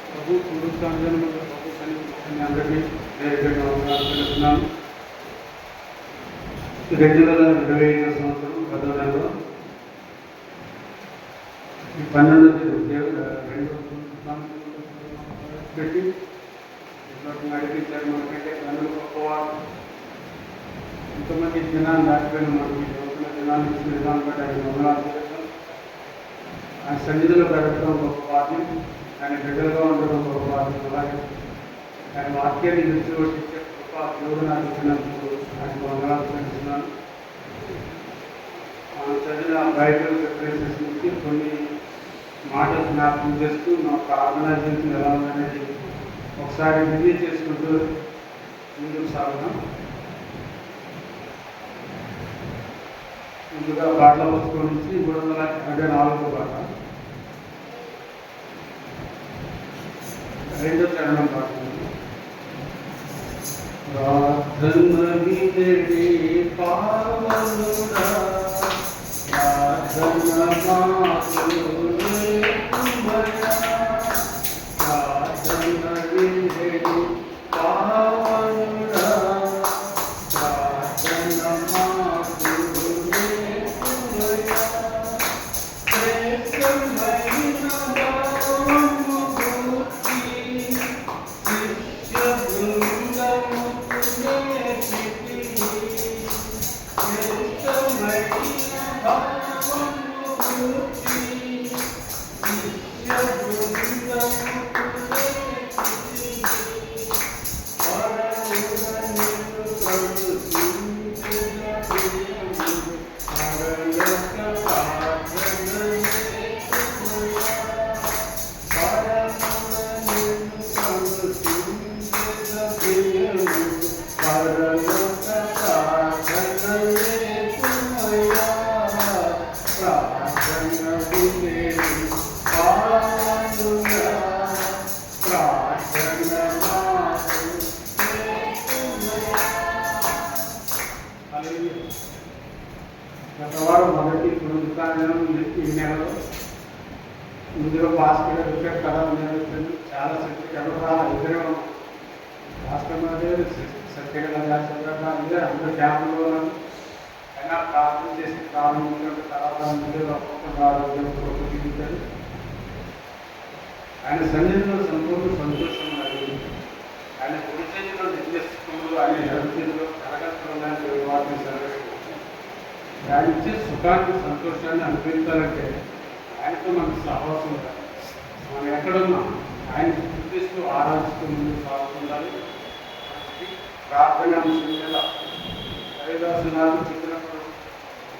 ప్రభు పునరుత్థానంలో ప్రభు సన్నిధిని అందరికీ నేరుగా తెలుస్తున్నాను. 2025 సంవత్సరం 10వ నెలలో ఈ 12 పెట్టి నడిపించారు. మనకంటే తండ్రులు గొప్పవారు. ఇంతమంది జనాన్ని దాటిపోయిన మనకి జనాన్ని ఇచ్చిన విధానం బట్టి ఆయన వందనాలు చేస్తాం. ఆయన సన్నిధిలో గడపడం గొప్ప భాగ్యం, ఆయన బిడ్డలుగా ఉండడం గొప్ప భాగ్యం. అలాగే ఆయన వాక్యాన్ని విడిచిపెట్టించే గొప్ప దేవుడు నాకు ఇచ్చినందుకు ఆయనకు వందనాలు చెల్లిస్తున్నాను. మనం చదివిన బైబిల్ రిఫరెన్సెస్ నుంచి కొన్ని మాటలు జ్ఞాపకం చేస్తూ మా ప్రార్థనా జీవితం ఎలా ఉందనేది ఒకసారి రివ్యూ చేసుకుంటూ ముందుకు సాగుదాం. ముందుగా పాటల పుస్తకం నుంచి 384 పాట, 2వ చరణం పాడుతుంది. ప్రార్థన వినడి పావనుడా, ప్రార్థన మాకులే కుమరా, ప్రార్థన వినడి పావనుడా, ప్రార్థన మాకులే కుమరా, శ్రేష్టమైన భావము గూర్చి శిష్య బృందముకు నేర్పితి, శ్రేష్టమైన భావము గూర్చి శిష్య బృందముకు నేర్పితి, పరముగా నిన్ను కలుసుకుంటున్న ప్రియము పరలోక ప్రార్థనయే కుమరా, పరముగా నిన్ను కలుసుకుంటున్న ప్రియము పరలోక ప్రార్థనయే కుమరా, ప్రార్థన వినేడు పావనుడా, ప్రార్థన మాకులే కుమరా. హల్లెలూయా. గత వారం మొదటి పునరుత్థానం ఈ నెలలో ముందుగా భాస్కర్ వికెట్ కథ నిర్వహించింది. చాలా శక్తి ఎవరు ఇద్దరే భాస్కర్ గారు సత్యగల అందరూ క్యాంపులో ఉన్నారు. అయినా ప్రార్థన చేసి ప్రారంభించిన తర్వాత ముందుగా ఒక్కొక్క ఆరోగ్యం తీర్చారు. ఆయన సన్నిధిలో సంపూర్ణ సంతోషం ఉన్నది. ఆయన కుడి చేతిలో నిర్దేశిస్తున్నారు, ఆయన ఎడమ చేతిలో కరగస్తున్నాయని వాటిని సెలవు. ఆయన ఇచ్చే సుఖాన్ని సంతోషాన్ని అనుభవించాలంటే ఆయనతో మనకు సహవాసం ఉండాలి. మనం ఎక్కడున్నా ఆయన గుర్తిస్తూ ఆరాధిస్తూ ముందుకు సాగుతుండాలి. ప్రార్థన అంశం మీద హరిదాసు నాకు చెప్పినప్పుడు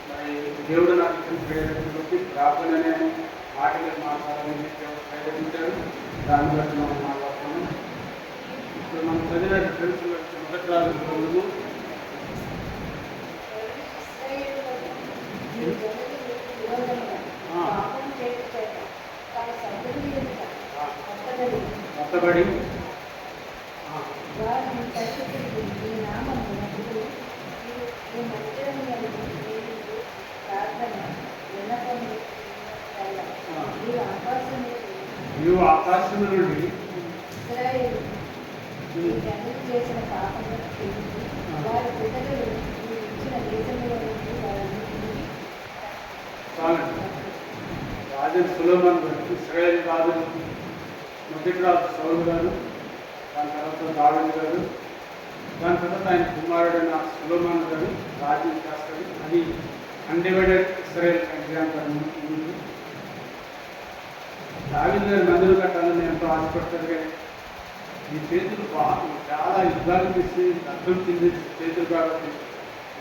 మరి దేవుడు నాకు ఇచ్చిన ప్రేరేపణలోకి ప్రార్థన అనే మాట మీద మాట్లాడాలని ప్రేరేపించాడు. దాన్ని బట్టి మనం మాట్లాడుతున్నాం. ఇప్పుడు మనం చదివిన ఫ్రెండ్స్ మొదటి రాజు మొత్తబడి నీవు ఆకాశం నుండి చేసిన పాపం వారి పిల్లలు ఇచ్చిన దేశంలో రాజు సులోమన్ గారు, ఇశ్రాయేల్ రాజు మొదటి రాజు సౌలు గారు, దాని తర్వాత దావీదు గారు, దాని తర్వాత ఆయన కుమారుడైన సులోమన్ గారు రాజ్యం చేస్తారు. అది అన్డివైడెడ్ ఇశ్రాయేల్ కంట్రీ అంటారు. దావీదు గారి మందిరం కట్టాలని ఎంతో ఆశపడతారు. కానీ ఈ చేతులు చాలా యుద్ధాలు తీసి అర్థం చెంది చేతులు కాబట్టి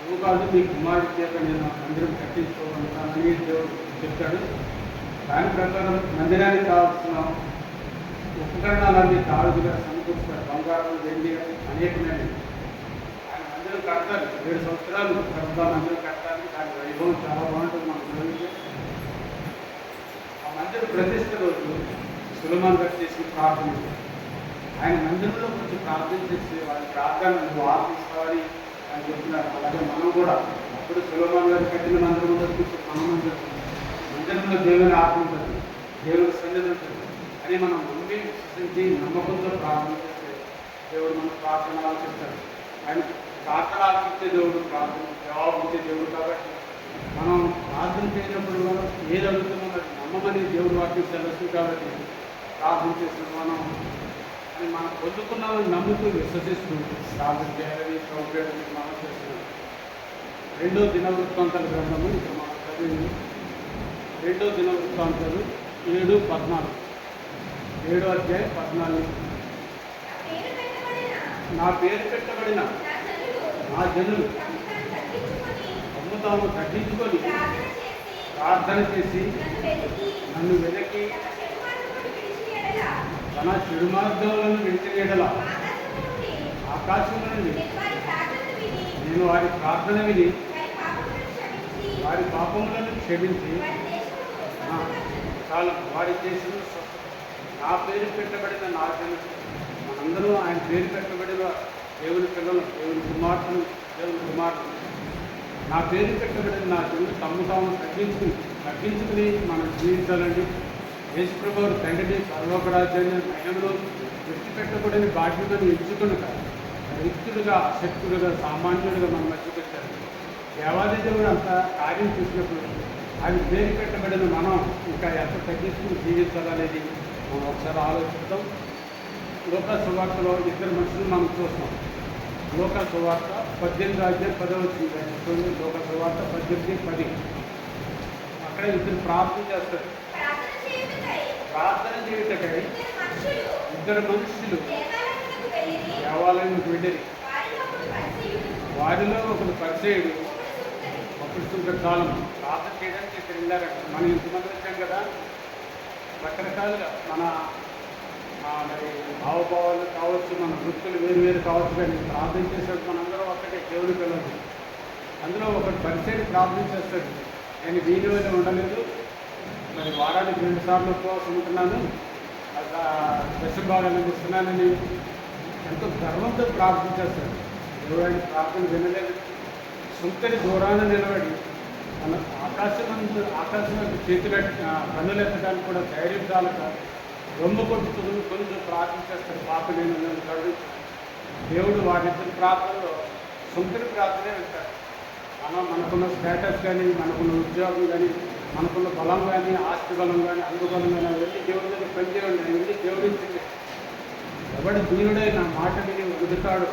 నువ్వు కాదు మీ కుమారుడి చేత నేను మందిరం కట్టించుకోగలుగుతానని దేవుడు చెప్తాడు. దాని ప్రకారం మందిరానికి కావాల్సిన ఉపకరణాలన్నీ తాడుగా సమకూరుస్తారు. బంగారం, వెండి అనేకమైన ఆయన మందిరం కడతారు. 7 సంవత్సరాలు కడతా మందిరం కట్టాలి. దాని వైభవం చాలా బాగుంటుంది. మనం చదివితే ఆ మందిరం ప్రతిష్ట రోజు సులమాన్ గారు చేసిన ప్రార్థన, ఆయన మందిరంలో కొంచెం ప్రార్థన చేసి వాళ్ళ ప్రార్థన నువ్వు ఆశిస్తావని ఆయన చెప్తున్నారు. అలాగే మనం కూడా అప్పుడు సులమాన్ గారు కట్టిన మందిరంలో కూర్చొని మనం మందిరంలో దేవుని ఆత్మ ఉంటుంది. దేవుడి సన్నిధి ఉంటుంది అని మనం నమ్మి విశ్వసించి నమ్మకంతో ప్రార్థన చేస్తే దేవుడు మన ప్రార్థన ఆలోచిస్తాడు. ఆయన ప్రార్థన ఆలోచిస్తే దేవుడు ప్రార్థన జవాబు ఇచ్చే దేవుడు. కాబట్టి మనం ప్రార్థన చేయనప్పుడు మనం ఏది అడుగుతున్నామో అది నమ్మమని దేవుడు వాక్యం సెలవుతుంది. కాబట్టి ప్రార్థన చేస్తున్నాం మనం అని మనం పొందుకున్నామని నమ్ముతూ విశ్వసిస్తూ ప్రార్థన చేయాలని సౌకర్యాన్ని మనం చేస్తున్నాం. 2వ దినవృత్తాంతాల గ్రంథము ఇక్కడ మనం చదివింది 2వ దినవృత్తాంతాలు 7:14. 7వ అధ్యాయం 14. నా పేరు పెట్టబడిన నా జనులు తమ్ము తాము తగ్గించుకొని ప్రార్థన చేసి నన్ను వెనక్కి తన చెడు మార్గాలను విడిచివేయడల ఆకాశం నుండి నేను వారి ప్రార్థన విని వారి పాపములను క్షమించి చాలా వారి చేసిన నా పేరు పెట్టబడిన నా జనులు, మనందరూ ఆయన పేరు పెట్టబడిన దేవుని పిల్లలు, దేవుని కుమార్తెలు. నా పేరు పెట్టబడిన నా జనులు తమ్ము తాము తగ్గించుకుని మనం జీవించాలండి. యేసుప్రభు తండ్రిని పరలోక రాజ్యాన్ని మహిమలో విడిచిపెట్టబడిన బాధ్యతను ఎంచుకునక రిక్తుడుగా అశక్తుడుగా సామాన్యుడిగా మన మధ్యకు వచ్చారు. దేవాది దేవుడు అంత కార్యం చూసినప్పుడు ఆయన పేరు పెట్టబడిన మనం ఇంకా ఎంత తగ్గించుకుని జీవించాలనేది మనం ఒకసారి ఆలోచిస్తాం. లోకా సువార్తలో 2 మనుషులు మనం చూస్తాం. లోకా సువార్త 18వ అధ్యాయం 10వ వచనం. లోకా సువార్త 18:10. అక్కడ 2 ప్రార్థన చేస్తారు. ప్రార్థన చేయుటకై 2 మనుషులు దేవాలయానికి వెళ్ళి వారిలో ఒకరు పరిచయుడు ఒకరు సుంకకాలం ప్రార్థన చేయడానికి ఇక్కడ వెళ్ళారంట. మనం ఇంతమంది వచ్చాం కదా, రకరకాలుగా మన మరి భావభావాలు కావచ్చు, మన వృత్తులు వేరు కావచ్చు, కానీ ప్రార్థన చేసేది మనందరం ఒక్కటే దేవుని పిల్లలు. అందులో ఒకటి పరిచయం ప్రార్థన చేస్తాడు. నేను వీడి వల్ల ఉండలేదు, మరి వారానికి 2 సార్లు ఉపవాసం ఉంటున్నాను, దశభాగాలు ఇస్తున్నానని ఎంతో గర్వంతో ప్రార్థన చేస్తాడు. దేవుడు ఆయన ప్రార్థన వినలేదు. సుంకరి దూరాన నిలబడి మన ఆకాశం చేతులు కన్నులెత్తడానికి కూడా ధైర్యం చాలక రొమ్ము కొట్టుకుని కొంచెం ప్రార్థన చేస్తాడు. పాప నేను నన్ను కరుణించు. దేవుడు వారిద్దరి ప్రార్థనలో సుంకరి ప్రార్థనే వెళ్తాడు. మనకున్న స్టేటస్ కానీ, మనకున్న ఉద్యోగం కానీ, మనకున్న బలం కానీ, ఆస్తి బలం కానీ, అందుబలం కానీ వెళ్ళి దేవుడి దగ్గర పనిచేయండి, వెళ్ళి దేవుడించింది. ఎవడు దీనుడై నా మాట విని ఉదుతాడు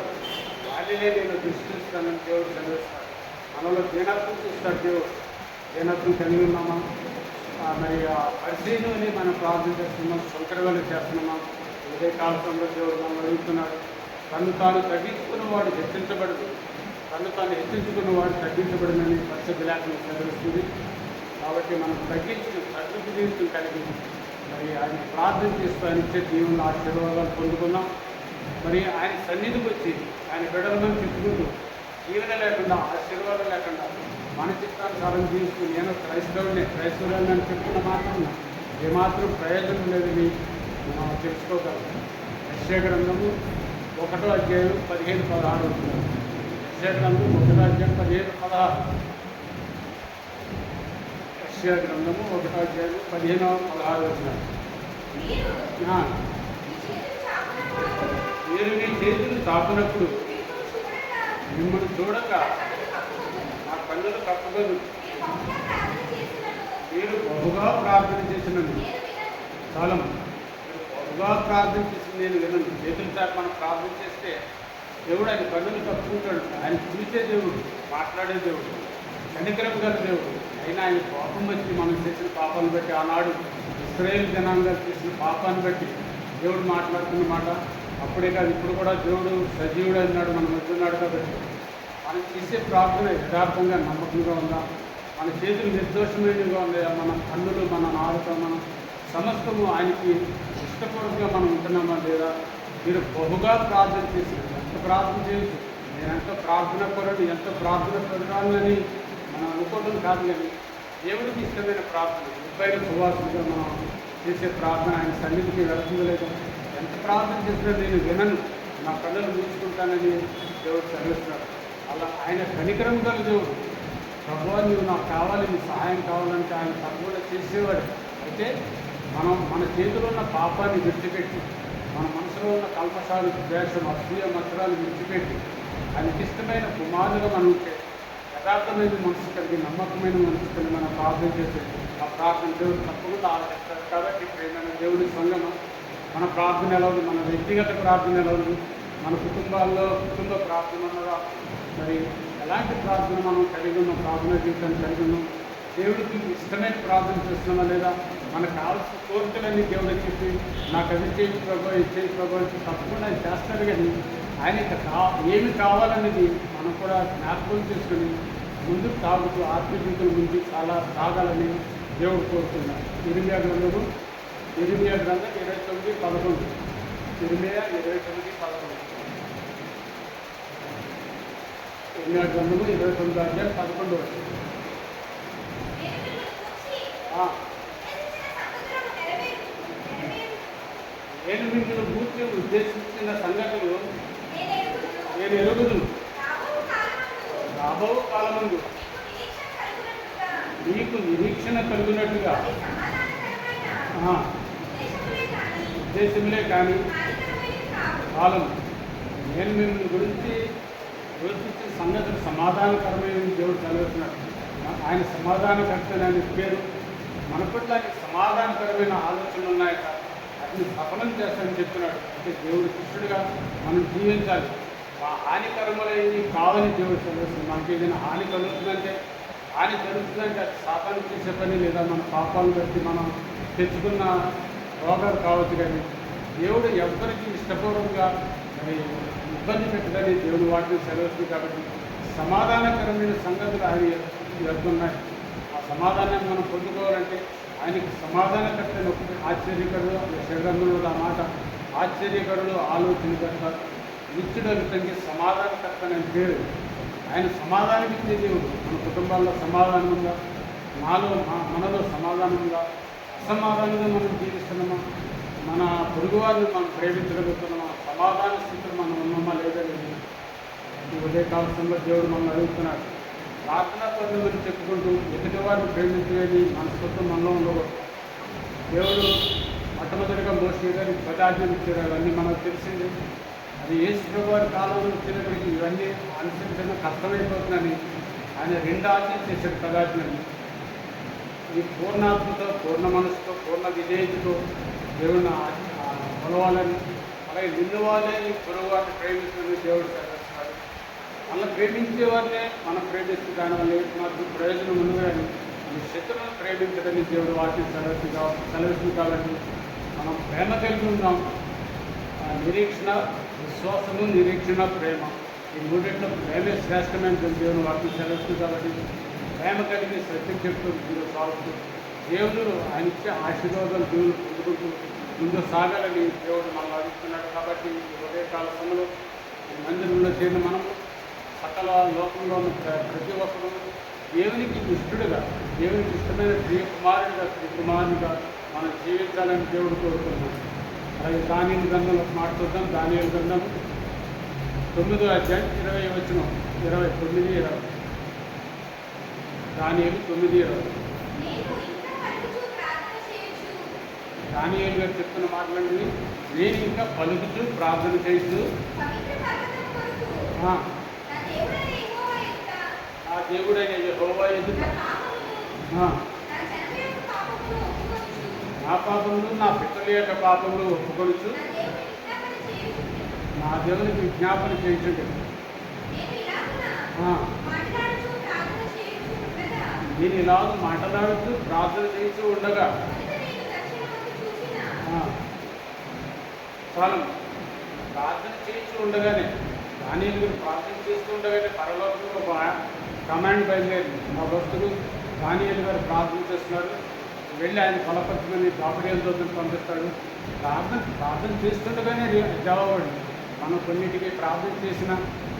వాడినే నేను దృష్టిస్తానని దేవుడు చదివిస్తాడు. మనలో దీనత్వం చూస్తాడు దేవుడు. దీనత్వం కలిగి ఉన్నామా? మరి ఆ పరిశీలన అని మనం ప్రార్థన చేస్తున్నాం, సౌకర్యాలు చేస్తున్నామా? ఇదే కాలంలో దేవుడు మనం అడుగుతున్నాడు. తను తాను తగ్గించుకున్న వాడు హెచ్చించబడదు, తను తాను హెచ్చించుకున్న వాడు తగ్గించబడిందని పరిశుద్ధ లేఖనం చదివిస్తుంది. కాబట్టి మనం తగ్గింపు జీవితం కలిగి మరి ఆయన ప్రార్థన చేస్తూ ఆయన ఇచ్చే జీవనంలో ఆశీర్వాదాలు పొందుకున్నాం. మరి ఆయన సన్నిధికి వచ్చి ఆయన బిడ్డలను చెప్పుకుంటూ జీవన లేకుండా, ఆశీర్వాదం లేకుండా మన చిత్తానుసారం జీవిస్తూ నేను క్రైస్తవులని అని చెప్పుకున్న మాత్రం ఏమాత్రం ప్రయోజనం లేదని మనం తెలుసుకోగలం. యెషయా గ్రంథము 1వ అధ్యాయం 15-16 ఉంటుంది. యెషయా గ్రంథం 1వ అధ్యాయం 15-16. యెషయా గ్రంథము 1వ అధ్యాయం 15-16 వచ్చినారు. మీరు మీ చేతులు చాపినప్పుడు మిమ్మల్ని చూడక నా కన్నులు కప్పగలు. మీరు బహుగా ప్రార్థన చేసినను చాలా మీరు బహుగా ప్రార్థన చేసిన నేను వినను. చేతులు చాపి మనం ప్రార్థన చేస్తే దేవుడు ఆయన కన్నులు కప్పుకుంటాడు. ఆయన చూసే దేవుడు, మాట్లాడే దేవుడు, కనికరం గల దేవుడు. అయినా ఆయన కోపం వచ్చి మనం చేసిన పాపాన్ని బట్టి, ఆనాడు ఇశ్రాయేలు జనాంగాలు చేసిన పాపాన్ని బట్టి దేవుడు మాట్లాడుతున్న మాట అప్పుడే కాదు, ఇప్పుడు కూడా దేవుడు సజీవుడు అన్నాడు, మన మధ్య ఉన్నాడు. కాబట్టి మనం చేసే ప్రార్థన యథార్థంగా నమ్మకంగా ఉందా? మన చేతులు నిర్దోషమైనవిగా ఉన్నాయా? మన కన్నులు, మన నాలుక, మన సమస్తము ఆయనకి ఇష్టపూర్వకంగా మనం ఉంటున్నామా లేదా? మీరు బహుగా ప్రార్థన చేసి ఎంత ప్రార్థన చేయొచ్చు. నేను ఎంత ప్రార్థన పరుడు, ఎంత ప్రార్థన పరురాలని మనం అనుకోవడం కాదు, కానీ దేవుడికి ఇష్టమైన ప్రార్థన ఎప్పుడైనా సువాసనగా మనం చేసే ప్రార్థన ఆయన సన్నిధికి వెళుతుందో లేదో. ఎంత ప్రార్థన చేసినా నేను వినను, నా కళ్ళను మూసుకుంటానని దేవుడు చదివిస్తున్నాడు. అలా ఆయన కనికరం గల దేవుడు. ప్రభువా నీవు నాకు కావాలి, నీ సహాయం కావాలంటే ఆయన తప్పకుండా చేసేవాడు. అయితే మనం మన చేతిలో ఉన్న పాపాన్ని విడిచిపెట్టి మన మనసులో ఉన్న కల్మషాలు ద్వేషం అసూయ మత్సరాలు విడిచిపెట్టి ఆయనకి ఇష్టమైన కుమారులుగా మనం ఉంటే యథార్థమైన మనసు కలిగి నమ్మకమైన మనసు కలిగి మనం ప్రార్థన చేసే ఆ ప్రార్థన దేవుడు తప్పకుండా ఆలోచిస్తారు. కాబట్టి ప్రేమైన దేవుడి సంగమం మన ప్రార్థన ఎలా ఉంది, మన వ్యక్తిగత ప్రార్థన ఎలా ఉంది, మన కుటుంబ ప్రార్థన ఉన్నదా, మరి ఎలాంటి ప్రార్థన మనం కలిగి ఉన్నాం, ప్రార్థన జీవితాన్ని కలిగి ఉన్నాం, దేవుడికి ఇష్టమైన ప్రార్థన చేస్తున్నామా లేదా, మనకు కావాల్సిన కోరికలన్నీ దేవుడికి చెప్పి నాకు అది చేయి ప్రభావం ఇది చేయి ప్రభావం తప్పకుండా ఆయన చేస్తారు. కానీ ఆయనకి ఏమి కావాలనేది మనం కూడా జ్ఞాపకం చేసుకుని ముందుకు తాగుతూ ఆత్మీయుతుల ముందు చాలా తాగాలని దేవుడు కోరుతున్నాడు. ఇరిమియా గ్రంథం 29:11. ఇరిమియా 29:11. ఇరిమియా గ్రంథము 29:11. నేను మిమ్మల్ని పూర్తి ఉద్దేశించిన సంగతులు నేను ఎరుగుదును. రాబో కాలమందు మీకు నిరీక్షణ కలుగునట్టుగా ఉద్దేశంలే కానీ కాలం. నేను మిమ్మల్ని గురించి యోచించిన సంగతులు సమాధానకరమైన దేవుడు చదువుతున్నాడు. ఆయన సమాధానకర్త ఆయన పేరు. మన పట్ల ఆయన సమాధానకరమైన ఆలోచనలు ఉన్నాయట, అతన్ని సఫలం చేస్తానని చెప్తున్నాడు. అంటే దేవుడు కృష్ణుడిగా మనం జీవించాలి. ఆ హానికరములైనవి కావని దేవుడు చదువుతుంది. మనకి ఏదైనా హాని కలుగుతుందంటే హాని జరుగుతుందంటే అది సాతాను చేసే పని, లేదా మన పాపాలను బట్టి మనం తెచ్చుకున్న రోగాలు కావచ్చు. కానీ దేవుడు ఎవరికి ఇష్టపూర్వకంగా మరి ఇబ్బంది పెట్టదని దేవుడు వాటిని సెలవుస్తుంది. కాబట్టి సమాధానకరమైన సంగతులు ఆయన ఎదుగుతున్నాయి. ఆ సమాధానాన్ని మనం పొందుకోవాలంటే ఆయనకి సమాధానకర్తని ఒకటి ఆశ్చర్యకరుడు. శరీరంలో ఆ మాట ఆశ్చర్యకరుడు, ఆలోచనకర్త, నిత్యుడొకటికి సమాధానకర్త అనే పేరు. ఆయన సమాధానం ఇచ్చే దేవుడు. మన కుటుంబాల్లో సమాధానం ఉందా, మనలో సమాధానం ఉందా, అసమాధానంగా మనం జీవిస్తున్నామా, మన పొరుగువారిని మనం ప్రేమించగలుగుతున్నామా, సమాధాన స్థితిలో మనం ఉన్నామా లేదా లేదు. ఈ ఉదయకాల సమయంలో దేవుడు మనల్ని అడుగుతున్నాడు. ప్రార్థనా పనులు చెప్పుకుంటూ ఎదుటి వారిని ప్రేమించలేని మనస్తత్వం మనలో ఉండకూడదు. దేవుడు మొట్టమొదటిగా మోసే గారికి 10 ఆజ్ఞలు ఇచ్చారు. అవన్నీ మనకు తెలిసింది. అది యేసు ప్రభు వారి కాలంలో వచ్చినప్పటికీ ఇవన్నీ అనుసరించడం కష్టమైపోతుందని ఆయన 2 ఆజ్ఞలు చేశాడు. 10 ఆజ్ఞలు. ఈ పూర్ణాత్మతో, పూర్ణ మనసుతో, పూర్ణ విధేయతతో దేవుడిని కొలవాలని, అలాగే నిన్ను వాళ్ళే ఈ పొరుగు వారిని ప్రేమించాలని దేవుడు చదివిస్తున్నాడు. అలా ప్రేమించే వారినే మనం ప్రేమిస్తే దానివల్ల మనకు ప్రయోజనం ఉంది. కానీ మన శత్రువులను ప్రేమించడానికి దేవుడు వాటిని సెలవిస్తుంది. కాబట్టి మనం ప్రేమ కలిగి ఉన్నాం. నిరీక్షణ, విశ్వాసము, నిరీక్షణ, ప్రేమ, ఈ మూడింటిలో ప్రేమే శ్రేష్టమైన దేవుడు వాటిని సెలవిస్తుంది. కాబట్టి ప్రేమ కలిగి సత్యం చెప్తూ ముందు సాగుతూ దేవుడు ఆయన ఇచ్చే ఆశీర్వాదాలు దేవుడు పొందుకుంటూ ముందు సాగాలని దేవుడు మనం అడుగుతున్నాడు. కాబట్టి ఉదయకాల సమయంలో మందిరంలో చేరిన మనము సకల లోకంలో ఉన్న ప్రతి ఒక్కరు దేవునికి ఇష్టడుగా, దేవునికి ఇష్టమైన ప్రియ కుమారునిగా మనం జీవించాలని దేవుడు కోరుతున్నాం. అలాగే దానియేలు గ్రంథంలో మాట్లాడుతాం. దానియేలు గ్రంథం 9:20. దానియేలు 9:20. దానియేలు గారు చెప్తున్న మాటలండి. నేను ఇంకా పలుకుతూ ప్రార్థన చేస్తూ ఆ దేవుడైన యెహోవా ఎదుట నా పాపములు, నా పితరుల యొక్క పాపములు ఒప్పుకొనుచు నా దేవునికి విజ్ఞాపన చేయించండి. నేను ఇలాగ మాట్లాడుతూ ప్రార్థన చేస్తూ ఉండగా చాలు. ప్రార్థన చేస్తూ ఉండగానే దానియేలు గారు ప్రార్థన చేస్తూ ఉండగానే పరలోకంలో ఒక కమాండ్ బయలుదేరి మా భక్తులు దానియేలు గారు ప్రార్థన చేస్తున్నారు, వెళ్ళి ఆయన బలపరచమని దాపడేలతో పంపిస్తాడు. ప్రార్థన చేస్తుండగానే జవాబు. మనం కొన్నిటికి ప్రార్థన చేసిన,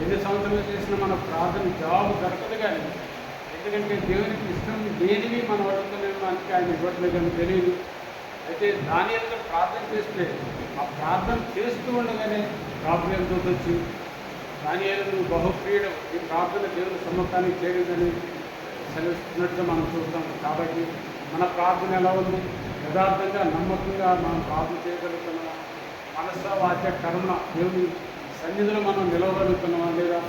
ఎన్ని సంవత్సరాలు చేసినా మన ప్రార్థన జవాబు దొరకదు. కానీ ఎందుకంటే దేవునికి ఇష్టం దేనివి మనం అడుగుతున్నామో అందుకే ఆయన ఇవ్వట్లేదని తెలియదు. అయితే దానియేలు ప్రార్థన చేస్తే ఆ ప్రార్థన చేస్తూ ఉండగానే గాబ్రియేలు వచ్చి దానియేలు బహుప్రియుడు, ఈ ప్రార్థన దేవుని సమ్మతానికి చేరిందని సెలవుస్తున్నట్టుగా మనం చూస్తాం. కాబట్టి మన ప్రార్థన ఎలా ఉంది, యథార్థంగా నమ్మకంగా మనం ప్రార్థన చేయగలుగుతున్నామా, మనస వాచ కర్మ దేవుని సన్నిధిలో మనం నిలవగలుగుతున్నామా లేదా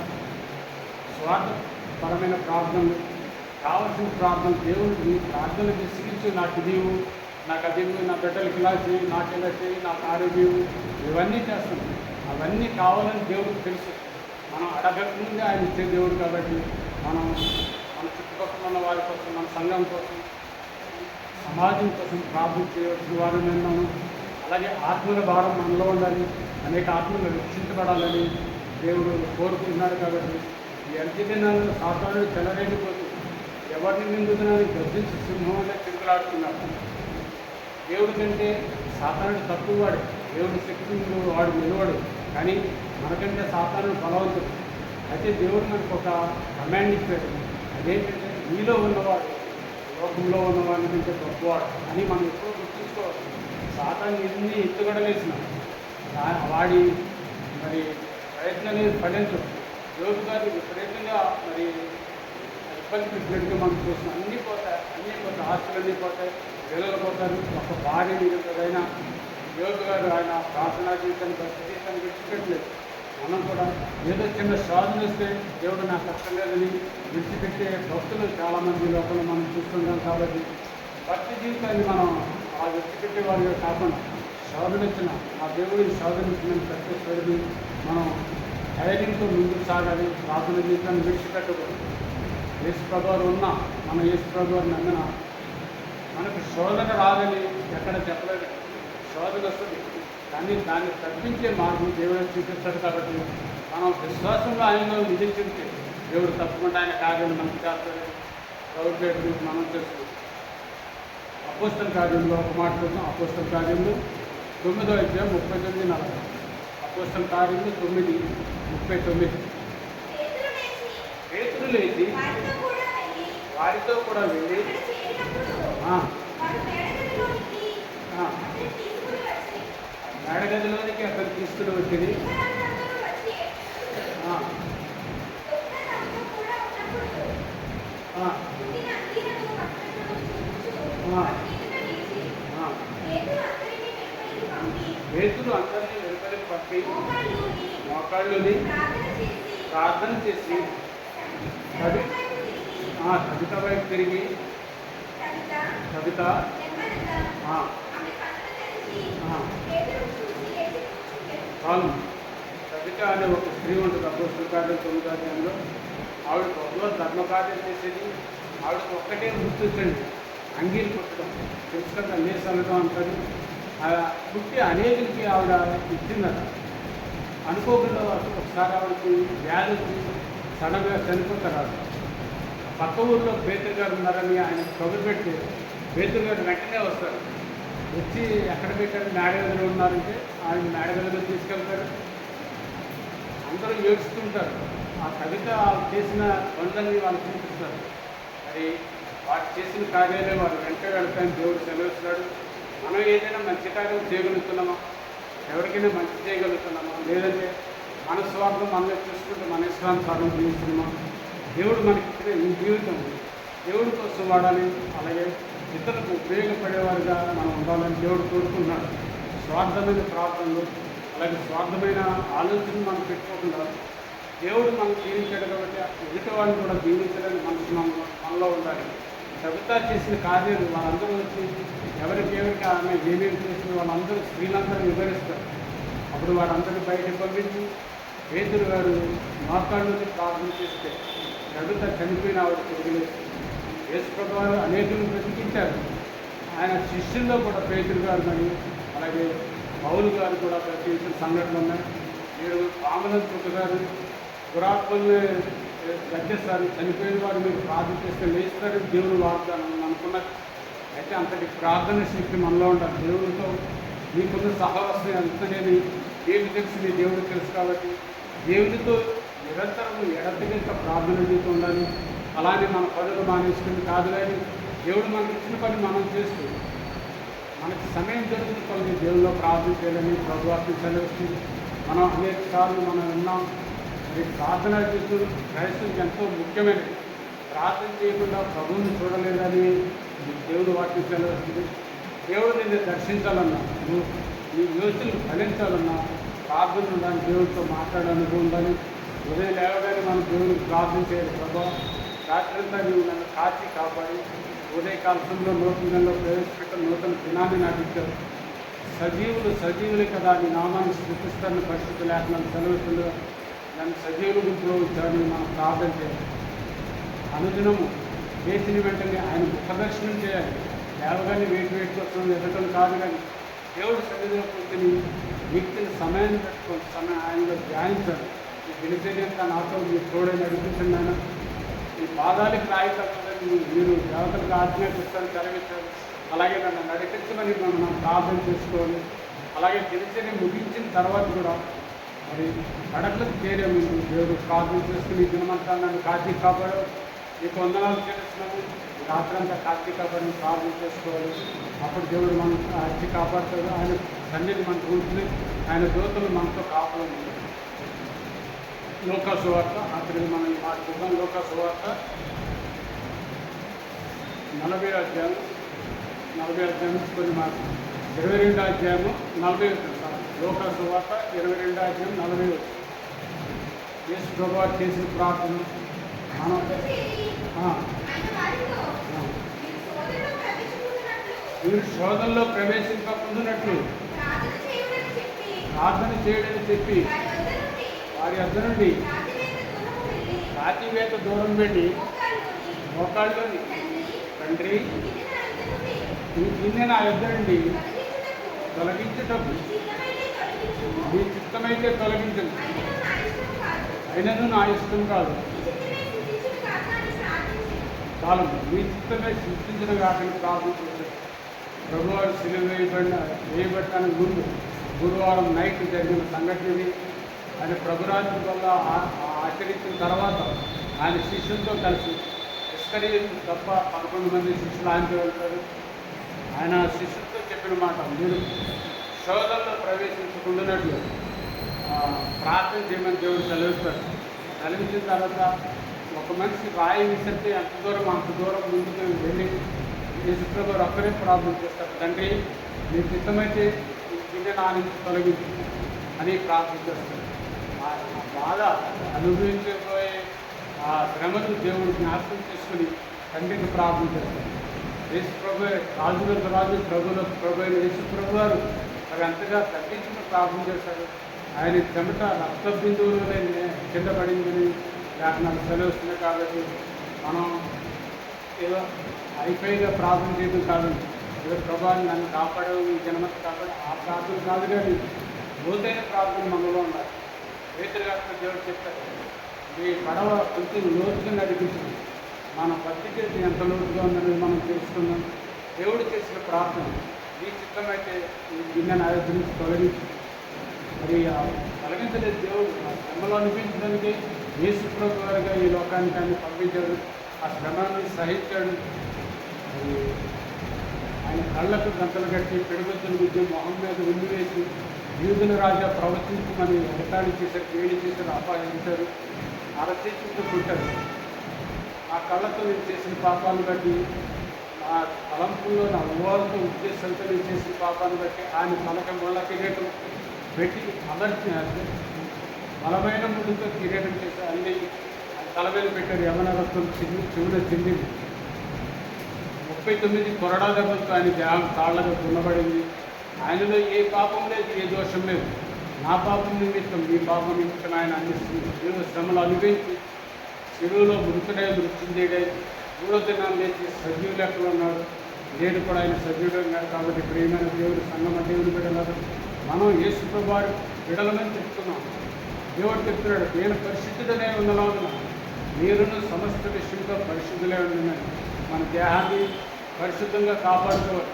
స్వార్థపరమైన ప్రార్థనలు, కావలసిన ప్రార్థన దేవుడికి ప్రార్థన విసిగించు, నాకు ఇది ఇవ్వు, నాకు అది ఇవ్వు, నా బిడ్డలకి ఇలా చేయి, నాకు ఇలా చేయి, నాకు ఆరోగ్యం ఇవన్నీ చేస్తాం. అవన్నీ కావాలని దేవుడికి తెలుసు. మనం అడగకముందే ఆయన ఇచ్చే దేవుడు కాబట్టి మనం మన చుట్టుపక్కల ఉన్న వారి కోసం, మన సంఘం కోసం, సమాజం కోసం ప్రార్థన చేయవలసిన వారు ఉన్నాను. అలాగే ఆత్మల భారం మనలో ఉండాలి, అనేక ఆత్మలు రక్షించబడాలని దేవుడు కోరుకుంటున్నాడు. కాబట్టి ఈ అంత్య దినాల్లో సాతానుడు చెలరేగిపోతూ ఎవరిని నిందుతున్నారని గర్జించి సింహంగా చిరుకులాడుతున్నాడు. దేవుడి కంటే సాతానుడు తక్కువవాడు, దేవుడి శక్తి వాడు నిలవడు, కానీ మనకంటే సాతానుడు బలవంతుడు. అయితే దేవుడు మనకు ఒక కమాండ్ ఇచ్చాడు, అదేంటంటే నీలో ఉన్నవాడు లోకంలో ఉన్నవాడి కంటే గొప్పవాడు అని మనం ఎప్పుడూ గుర్తుంచుకోవాలి. సాతాను ఎన్ని ఎత్తుగడలేసిన వాడి మరి ప్రయత్నం ఫలించదు. యోగు గారు విపరీతంగా మరి ఇబ్బంది పెట్టినట్టుగా మనం చూస్తున్నాం. అన్నీ పోతాయి, ఆస్తులన్నీ పోతాయి, పిల్లలు పోతారు, ఒక భార్య మిగులుతుందైనా యోగు గారు ఆయన ప్రార్థనా జీవితాన్ని, భక్తి జీవితాన్ని విడిచిపెట్టలేదు. మనం కూడా ఏదో చిన్న సాధన వస్తే దేవుడు నాకు కష్టం లేదని విడిచిపెట్టే భక్తులు చాలామంది లోపల మనం చూస్తుంటాం. కాబట్టి భక్తి జీవితాన్ని మనం ఆ విడిచిపెట్టే వాళ్ళు కాకుండా సాధన ఇచ్చిన ఆ దేవుడిని సాధన ఇచ్చిన సక్సెస్ మనం ధైర్యంతో ముందుకు సాగాలి. ప్రార్థన జీవితాన్ని విడిచిపెట్టకూడదు. యేసు ప్రభువారు ఉన్నా, మన యేసు ప్రభువారు నమ్మిన మనకు శోధన రాదని ఎక్కడ చెప్పలేదు. శోధన వస్తుంది, కానీ దాన్ని తప్పించే మార్గం దేవుడు చూపిస్తాడు. కాబట్టి మనం విశ్వాసంగా ఆయనలో నిలిచింటే దేవుడు తప్పకుండా ఆయన కార్యాలు మనకు చేస్తాడు. ప్రభుత్వ గురించి మనం తెలుసుకుంటాం. అపోస్తల కార్యంలో ఒక మాట చూద్దాం. అపోస్తల కార్యంలో 9వ అధ్యాయం 39-40. అపోస్తల కార్యంలో 9:39. పేతురు లేచి వారితో కూడా వెళ్ళి మేడగదిలోనికి అక్కడ తీసుకుని వచ్చింది. పేతురు అందరినీ వెలుపలికి పంపి మోకాళ్ళుని ప్రార్థన చేసి కవిత వైపు తిరిగి, కవిత చాలు. కవిత అనే ఒక స్త్రీ ఉంటుంది అపోస్తల కార్యం 9వ అధ్యాయంలో. ఆవిడ గొప్పలో ధర్మకార్యం చేసేది. ఆవిడకు ఒక్కటే గుర్తించండి, అంగీలు కుట్టడం, తెలుసు కదా, లేసి అనడం అంటారు. కుట్టి అనేకులకి ఆవిడ ఇచ్చిందట. అనుకోకుండా ఒకసారి ఆవిడకి వ్యాధి సడన్గా చనిపోతారు. పక్క ఊళ్ళో పేతురు గారు ఉన్నారని ఆయన కబురు పెట్టి పేతురు గారు వెంటనే వస్తారు. వచ్చి ఎక్కడ పెట్టారు, మేడగదిలో ఉన్నారంటే ఆయన మేడగదిలో తీసుకెళ్తారు. అందరూ ఏడుస్తుంటారు. ఆ కవిత చేసిన పనులన్నీ వాళ్ళు చూపిస్తారు. మరి వారు చేసిన కార్యాలే వారు వెంట వెళ్తాయని దేవుడు సెలవిస్తున్నాడు. మనం ఏదైనా మంచి కార్యం చేయగలుగుతున్నామా, ఎవరికైనా మంచి చేయగలుగుతున్నామా, లేదంటే మన స్వార్థం మనమే చూసుకుంటే మన ఇష్టానుసారం జీవిస్తున్నామా? దేవుడు మనకి ఇచ్చిన ఈ జీవితం దేవుడి కోసం వాడాలి, అలాగే ఇతరులకు ఉపయోగపడేవారుగా మనం ఉండాలని దేవుడు కోరుకుంటున్నాడు. స్వార్థమైన ప్రార్థనలు, అలాగే స్వార్థమైన ఆలోచనలు మనం పెట్టుకోకుండా దేవుడు మనం జీవించాడు కాబట్టి ఎదుటి వాళ్ళని కూడా జీవించాలని మనసు మనలో ఉండాలి. కవిత చేసిన కార్యాలు వాళ్ళందరూ వచ్చి ఎవరికి ఆమె ఏమేమి చేసిన వాళ్ళందరూ స్త్రీలందరూ వివరిస్తారు. అప్పుడు వాళ్ళందరినీ బయటకు పంపించి పేతురు గారు మోకాళ్ళని ప్రార్థన చేస్తే కవిత చనిపోయిన ఆవిడ తిరిగి యేసు ప్రభువారు అనేకులను బ్రతికించారు. ఆయన శిష్యుల్లో కూడా పేతురు గారు మరి అలాగే పౌలు గారు కూడా ప్రత్యేకించిన సంఘటనలు ఉన్నాయి. మీరు పామనంతుడు గారు దురాత్మల్ని గడ్డిస్తారు, చనిపోయిన వారు మీరు ప్రార్థన చేస్తే లేస్తారు దేవుడు వాగ్దానం అనుకున్నారు. అయితే అంతటి ప్రార్థన శక్తి మనలో ఉండాలి. దేవుడితో మీకున్న సహవాసం ఎంతనేది ఏమి తెలుసు, మీ దేవుడు తెలుసు. కాబట్టి దేవుడితో నిరంతరం ఎడతెగక ప్రార్థన జీవితం ఉండాలి. అలానే మన పనులు మానేసుకుని కాదు, కానీ దేవుడు మనకి ఇచ్చిన పని మనం చేస్తూ మనకి సమయం దొరికిన కొన్ని దేవుల్లో ప్రార్థన చేయాలని ప్రభువాక్యం సెలవుస్తుంది. మనం అనేక సార్లు మనం ఉన్నాం. మరి ప్రార్థన జీవితం క్రైస్తవులకు ఎంతో ప్రార్థన చేయకుండా ప్రభువుని చూడలేదని దేవుడు వాక్యం సెలవుస్తుంది. దేవుడు నిన్ను దర్శించాలన్నా, నువ్వు నీ యోచనలు ఫలించాలన్నా ప్రార్థన ఉండాలి, దేవుడితో మాట్లాడడానికి ఉండాలి. ఉదయం లేవగానే మనం దేవుడికి ప్రార్థన చేయాలి. ప్రభా, రాత్రంతా నువ్వు నన్ను కాచి కాపాడి ఉదయకాల సమయంలో నూతన నెలలో ప్రవేశపెట్టిన నూతన దినాన్ని నాకు ఇచ్చారు. సజీవులు కదా నీ నామాన్ని స్థుతిస్తారని పరిస్థితి లేక నన్ను సెలవుతుండగా నన్ను సజీవుల గుంపులో ఉంచాలని మనం ప్రార్థన చేయాలి. అనుదినము చేసిన వెంటనే ఆయన ముఖదర్శనం చేయాలి. లేవగానే వేటి కోసం ఎదగలు కాదు, కానీ దేవుడు సన్నిధిలో కూర్చొని వ్యక్తిని సమయాన్ని పెట్టుకొని ఆయనలో ధ్యానించాలి. ఈ దినచర్యంతా నాతో మీరు తోడే నడిపించండి. ఆయన ఈ పాదాలకు రాయితీ మీరు దేవతలకు ఆజ్ఞాపిస్తాను కలిగించాలి. అలాగే నన్ను నడిపించమని మనం ప్రార్థన చేసుకోవాలి. అలాగే దినచర్య ముగించిన తర్వాత కూడా మరి కడకలకు చేరే ముందు దేవుడు ప్రార్థన చేసుకుని దినమంతా నన్ను కాచి కాపాడు, నీకు వందనాలు చేస్తున్నాము, రాత్రంతా కాచి కాపాడిని ప్రార్థన చేసుకోవాలి. అప్పుడు దేవుడు మనం కాచి కాపాడుతాడు. ఆయన సన్నిధి మనకు ఉంటుంది, ఆయన దూతలు మనతో కాపాడు. లోకా సువార్త అక్కడికి మనం చూద్దాం. లోకా సువార్త 40 అధ్యాయం కొన్ని మాట 22 అధ్యాయము 40. లోకా సువార్త 22 అధ్యాయం 40. యేసు ప్రభువు చేసిన ప్రార్థన మనం మీరు శోధనలో ప్రవేశింపకుండానట్లు ప్రార్థన చేయడని చెప్పి వారి వద్ద నుండి రాతివేత దూరం వెళ్ళి మోకాళ్ళలోని తండ్రి ఈ గిన్నె నా యొద్ద నుండి తొలగించుటకు మీ చిత్తమైతే తొలగించండి, అయినను నా ఇష్టం కాదు. చాలు, మీ చిత్తమే సృష్టించిన కాకుండా ప్రార్థన చేశారు. ప్రభువారు సిలువ వేయబడటానికి ముందు గురువారం నైట్ జరిగిన సంఘటనని ఆయన ప్రభురాజు వల్ల ఆచరించిన తర్వాత ఆయన శిష్యులతో కలిసి ఇస్కరియోతు తప్ప 11 మంది శిష్యులు ఆయనతో వెళ్తారు. ఆయన శిష్యులతో చెప్పిన మాట, మీరు శోధనలో ప్రవేశించకుండానట్లు ప్రార్థన చేయమని దేవుడు సెలవిస్తాడు. సెలవించిన తర్వాత ఒక మనిషి రాయి విసిరితే అంత దూరం ముందుకు వెళ్ళి యేసుప్రభు ఒక్కరే ప్రార్థన చేస్తారు. తండ్రి మీ చిత్తమైతే ఈ గిన్నె నా నుంచి తొలగించు అని ప్రార్థన చేస్తారు. ఆ బాధ అనుభవించబోయే ఆ శ్రమను దేవుడు జ్ఞాపకం చేసుకుని తండ్రికి ప్రార్థన చేస్తారు. యేసుప్రభు రాజు ప్రభు అయిన యేసుప్రభు వారు అవి అంతగా తగ్గించుకుని ప్రార్థన చేశారు. ఆయన చెమట రక్త బిందువులోనే కింద పడిందని లేఖనాలు సెలవుస్తున్నాయి. కాబట్టి మనం ఏదో అయిపోయిగా ప్రార్థన చేయడం కాదండి. ఏదో ప్రభావం నన్ను కాపాడే ఈ జన్మత కాపాడు ఆ ప్రార్థన కాదు, కానీ లోతైన ప్రార్థన మనలో ఉండాలి. రైతులుగా దేవుడు చెప్తారు, మీ పడవ కొంచెం లోతుగా నడిపించింది, మన పరిస్థితి ఎంత లోతుగా ఉందని మనం తెలుసుకున్నాం. దేవుడు చేసిన ప్రార్థన ఈ చిత్తమైతే ఈ గిన్నె నా దగ్గర నుంచి తొలగించి మరి తొలగించలేదు. దేవుడు ఆ శ్రమలో అనిపించడానికి యేసుప్రభు వారిగా ఈ లోకానికి ఆయన పంపించాడు. ఆ శ్రమాన్ని సహించాడు. ఆయన కళ్ళకు గంటలు కట్టి పిడుగుద్దులు గుద్ది మొహం మీద ఉల్లి వేసి యూదుల రాజా ప్రవచించమని ఎగతాళి చేశారు, వేడి చేశారు, అపాయించారు, అరచేతులతో కొట్టారు. ఆ కళ్ళతో నేను చేసిన పాపాన్ని బట్టి, ఆ తలంపుల్లో నా ఊహలతో ఉద్దేశంతో నేను చేసిన పాపాన్ని బట్టి ఆయన తలక ముళ్ళ కిరీటం పెట్టి బలమైన ముందుతో కిరీటం చేసి అన్ని తల మీద పెట్టారు. యమన రక్తం చెవున చిందింది. 39 కొరడా దెబ్బలతో ఆయన దేహం తాళ్లకు దున్నబడింది. ఆయనలో ఏ పాపం లేదు, ఏ దోషం లేదు. నా పాపం నిమిత్తం, మీ పాపం నిమిత్తం ఆయన అన్ని శ్రమలు అనుభవించి చెరువులో మృతుడై మృత్యుంజయుడై 3వ దినాన్ని లేచి సజీవులు ఎక్కడ ఉన్నాడు. నేడు కూడా ఆయన సజీవుడు ఉన్నాడు. కాబట్టి ప్రియమైన దేవుడు, సంగమ దేవుడు బిడ్డలాగా మనం యేసుప్రభు వారు బిడ్డలమని చెప్తున్నాం. దేవుడు చెప్తున్నాడు, నేను పరిశుద్ధుడనే ఉన్నలాగున మీరును సమస్త విషయంలో పరిశుద్ధులే ఉందని. మన దేహాన్ని పరిశుద్ధంగా కాపాడుకోవాలి.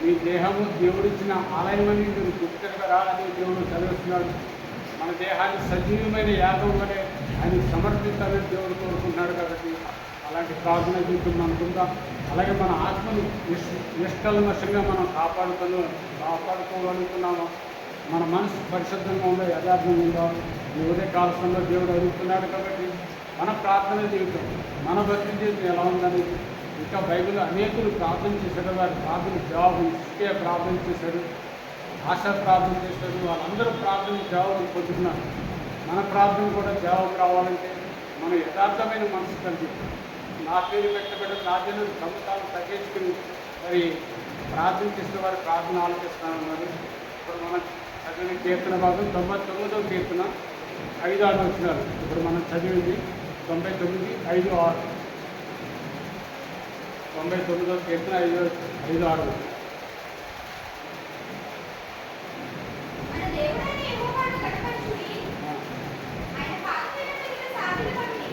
మీ దేహము దేవుడిచ్చిన ఆలయమని మీరు గుర్తుగా అని దేవుడు సెలవిస్తున్నాడు. మన దేహాన్ని సజీవమైన యాగం వలె ఆయన సమర్పించాలని దేవుడు కోరుకుంటున్నాడు. కాబట్టి అలాంటి ప్రార్థన జీవితం మనకుందాం. అలాగే మన ఆత్మను నిష్కల్మషంగా మనం కాపాడుకోగలుగుతున్నాము. మన మనసు పరిశుద్ధంగా ఉందో, యథార్థంగా ఉందో ఈ ఉదయకాల సమయంలో దేవుడు అడుగుతున్నాడు. కాబట్టి మన ప్రార్థన జీవితం, మన భక్తి జీవితం ఎలా ఉందని ఇంకా బైబిల్ అనేకులు ప్రార్థన చేశారు, వారి ప్రార్థన జవాబు ఇసుకే ప్రార్థన చేశారు, ఆశ ప్రార్థన చేశారు, వాళ్ళందరూ ప్రార్థన జవాబు పొందుతున్నారు. మన ప్రార్థన కూడా జవాబు రావాలంటే మనం యథార్థమైన మనసు కలిగి నా పేరు పెట్టబడి నా జనులు తమ తగ్గించుకుని మరి ప్రార్థన చేసిన వారు ప్రార్థన ఆలోచిస్తానన్నారు. ఇప్పుడు మనం చదివిన కీర్తన భాగం 99వ కీర్తన 5-6 వచ్చినారు. ఇప్పుడు మనం చదివింది 99, 5, 6. 99వ కీర్తన 5-6.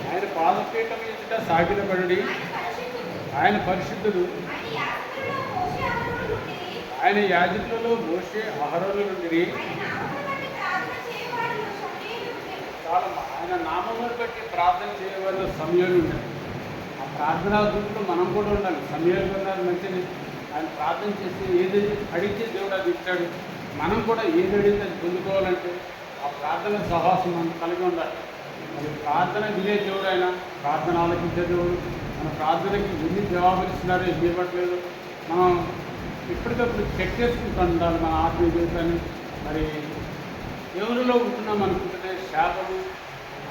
ఆయన పాదపీఠం ఎదుట సాగిలబడి ఆయన పరిశుద్ధుడు, ఆయన యాజకులలో మోషే అహరోనులు నుండి చాలా ఆయన నామమును బట్టి ప్రార్థన చేయవలసిన సమయాలు ఉండాలి. ఆ ప్రార్థనా దూతలో మనం కూడా ఉండాలి. సమయాలు ఉండాలి మంచిది. ఆయన ప్రార్థన చేసి ఏదైతే అడిగితే దేవుడు అది ఇచ్చాడు. మనం కూడా ఏది అడిగితే అది పొందుకోవాలంటే ఆ ప్రార్థన సహాసం మనం కలిగి ఉండాలి. మరి ప్రార్థన వినే దేవుడు ఆయన, ప్రార్థన ఆలకించే దేవుడు. మన ప్రార్థనకి ఎన్ని జవాబులు ఇస్తున్నారో ఎన్ని ఇవ్వట్లేదు. మనం ఇప్పటికప్పుడు చెక్ చేసుకుంటూ ఉండాలి మన ఆత్మీయ జీవితాన్ని. మరి ఎవరిలో ఉంటున్నాం అనుకుంటే శాపము,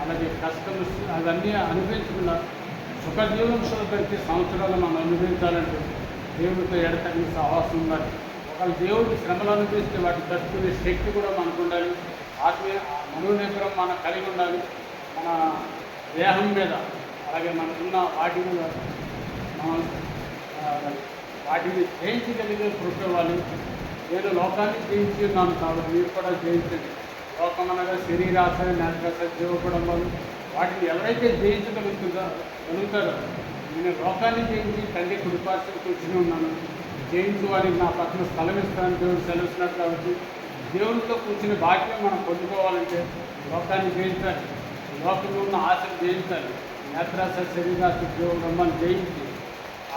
అలాగే కష్టము, అవన్నీ అనుభవించుకున్నారు. సుఖజీవనంలో దొరికే సంవత్సరాలు మనం అనుభవించాలంటే దేవుడితో ఎడతగిన సహవాసం ఉండాలి. ఒకవేళ దేవుడికి శ్రమలు అనుభవిస్తే వాటిని తట్టుకునే శక్తి కూడా మనకు ఉండాలి. ఆత్మీయ మనోనిగ్రహం మనం కలిగి ఉండాలి. మన దేహం మీద అలాగే మనకున్న వాటి మీద మనం వాటిని జయించగలిగే కృషి ఇవ్వాలి. నేను లోకాన్ని జయించి ఉన్నాను కాబట్టి మీరు కూడా జయించండి. లోకం అనగా శరీరాశ, నేత్రాశ, జీవకుడంబాలు, వాటిని ఎవరైతే జయించగలుగుతారో నేను లోకాన్ని జయించి తండ్రి కుడిపార్శ్వం కూర్చుని ఉన్నాను, జయించు వారికి నా పక్కన స్థలం ఇస్తాను దేవుడు సెలవుస్తున్నాడు. కాబట్టి దేవుడితో కూర్చుని భాగ్యం మనం పొందుకోవాలంటే లోకాన్ని జయించాలి. లోకంలో ఉన్న ఆశలు జయించాలి. నేత్రాశ, శరీరాశ, జీవకుడంబాలు జయించి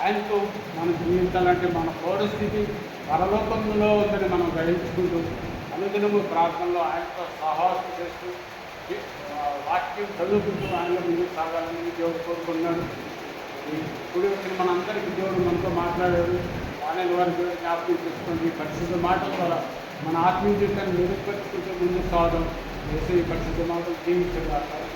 ఆయనతో మనం జీవించాలంటే మన పౌరస్థితి పరలోకంలో ఉందని మనం గ్రహించుకుంటూ అనుదినము ప్రార్థనలో ఆయనతో సహవాసం చేస్తూ వాక్యం చదువుకుంటూ ఆయనలో ముందుకు సాగాలని దేవుడు కోరుకున్నాడు. ఈ కుడి వచ్చిన మనందరికీ దేవుడు మనతో మాట్లాడాడు. ఆయన వారి దేవుడు జ్ఞాపకం చేసుకోండి. పరిశుద్ధ మాటల ద్వారా మన ఆత్మీయ జీవితాన్ని మెరుగుపరుచుకుంటూ ముందుకు సాగడం చేసే ఈ పరిశుద్ధ మాటలు జీవించగలుగుతారు.